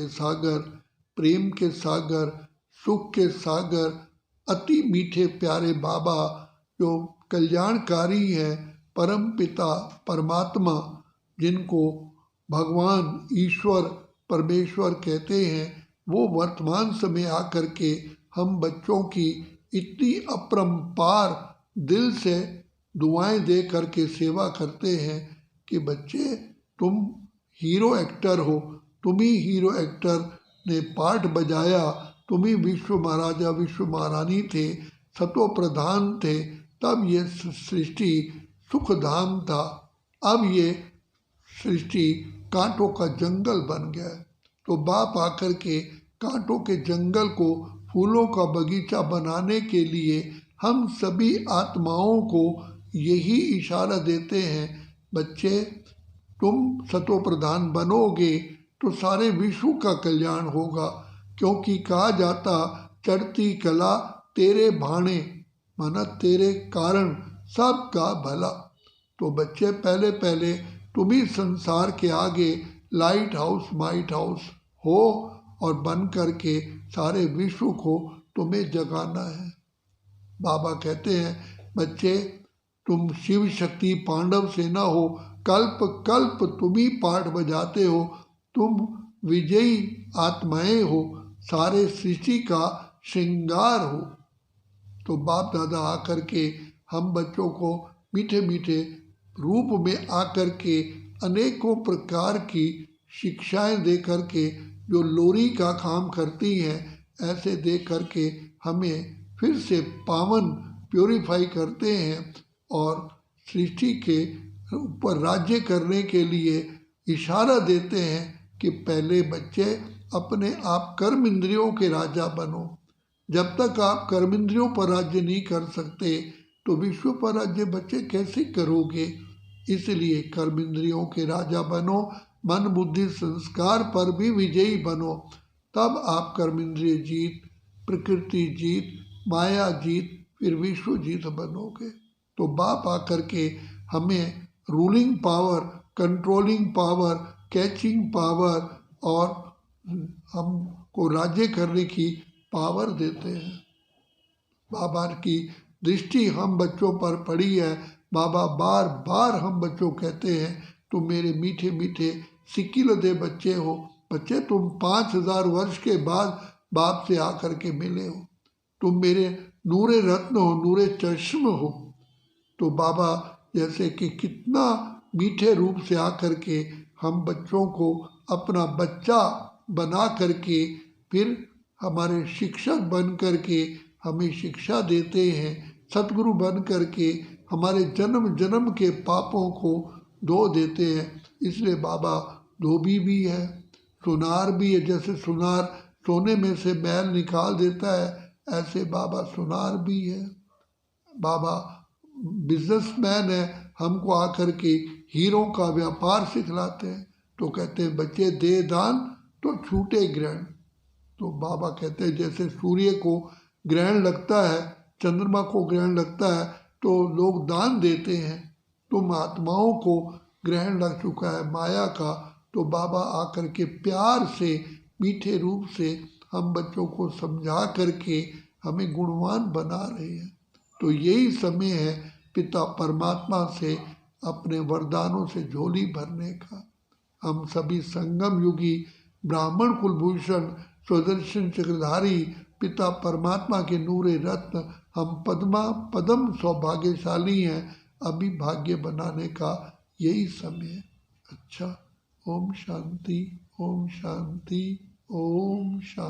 के सागर, प्रेम के सागर, सुख के सागर, अति मीठे प्यारे बाबा जो कल्याणकारी है, परम पिता परमात्मा जिनको भगवान ईश्वर परमेश्वर कहते हैं, वो वर्तमान समय आकर के हम बच्चों की इतनी अपरंपार दिल से दुआएं दे करके सेवा करते हैं कि बच्चे तुम हीरो एक्टर हो, तुम ही हीरो एक्टर ने पार्ट बजाया, तुम ही विश्व महाराजा विश्व महारानी थे, सतो प्रधान थे, तब ये सृष्टि सुखधाम था। अब ये सृष्टि कांटों का जंगल बन गया। तो बाप आकर के कांटों के जंगल को फूलों का बगीचा बनाने के लिए हम सभी आत्माओं को यही इशारा देते हैं, बच्चे तुम सतो प्रधान बनोगे तो सारे विश्व का कल्याण होगा, क्योंकि कहा जाता चढ़ती कला तेरे भाणे, माना तेरे कारण सबका भला। तो बच्चे पहले पहले तुम ही संसार के आगे लाइट हाउस माइट हाउस हो और बन करके सारे विश्व को तुम्हें जगाना है। बाबा कहते हैं बच्चे तुम शिव शक्ति पांडव सेना हो, कल्प कल्प तुम ही पाठ बजाते हो, तुम विजयी आत्माएं हो, सारे सृष्टि का श्रृंगार हो। तो बाप दादा आकर के हम बच्चों को मीठे मीठे रूप में आकर के अनेकों प्रकार की शिक्षाएं दे करके जो लोरी का काम करती हैं, ऐसे दे करके हमें फिर से पावन प्योरीफाई करते हैं और सृष्टि के ऊपर राज्य करने के लिए इशारा देते हैं कि पहले बच्चे अपने आप कर्म इंद्रियों के राजा बनो। जब तक आप कर्म इंद्रियों पर राज्य नहीं कर सकते तो विश्व पर राज्य बच्चे कैसे करोगे। इसलिए कर्म इंद्रियों के राजा बनो, मन बुद्धि संस्कार पर भी विजयी बनो, तब आप कर्म इंद्रिय जीत, प्रकृति जीत, माया जीत, फिर विश्व जीत बनोगे। तो बाप आकर के हमें ruling power, controlling power, catching power और हमको राज्य करने की पावर देते हैं। बाबा की दृष्टि हम बच्चों पर पड़ी है। बाबा बार बार हम बच्चों कहते हैं तुम मेरे मीठे मीठे सिक्किलदे बच्चे हो, बच्चे तुम 5000 वर्ष के बाद बाप से आकर के मिले हो, तुम मेरे नूरे रत्न हो, नूरे चश्म हो। तो बाबा जैसे कि कितना मीठे रूप से आकर के हम बच्चों को अपना बच्चा बना करके फिर हमारे शिक्षक बन करके हमें शिक्षा देते हैं, सतगुरु बन करके हमारे जन्म जन्म के पापों को धो देते हैं। इसलिए बाबा धोबी भी है, सुनार भी है। जैसे सुनार सोने में से मैल निकाल देता है, ऐसे बाबा सुनार भी है। बाबा बिजनेसमैन है, हमको आकर के हीरों का व्यापार सिखलाते हैं। तो कहते हैं बच्चे दे दान तो छूटे ग्रहण। तो बाबा कहते हैं जैसे सूर्य को ग्रहण लगता है, चंद्रमा को ग्रहण लगता है तो लोग दान देते हैं, तुम आत्माओं को ग्रहण लग चुका है माया का। तो बाबा आकर के प्यार से मीठे रूप से हम बच्चों को समझा करके हमें गुणवान बना रहे हैं। तो यही समय है पिता परमात्मा से अपने वरदानों से झोली भरने का। हम सभी संगम युगी ब्राह्मण कुलभूषण स्वदर्शन चक्रधारी पिता परमात्मा के नूरे रत्न हम पदम सौभाग्यशाली हैं। अभी भाग्य बनाने का यही समय है। अच्छा, ओम शांति, ओम शांति, ओम शांति।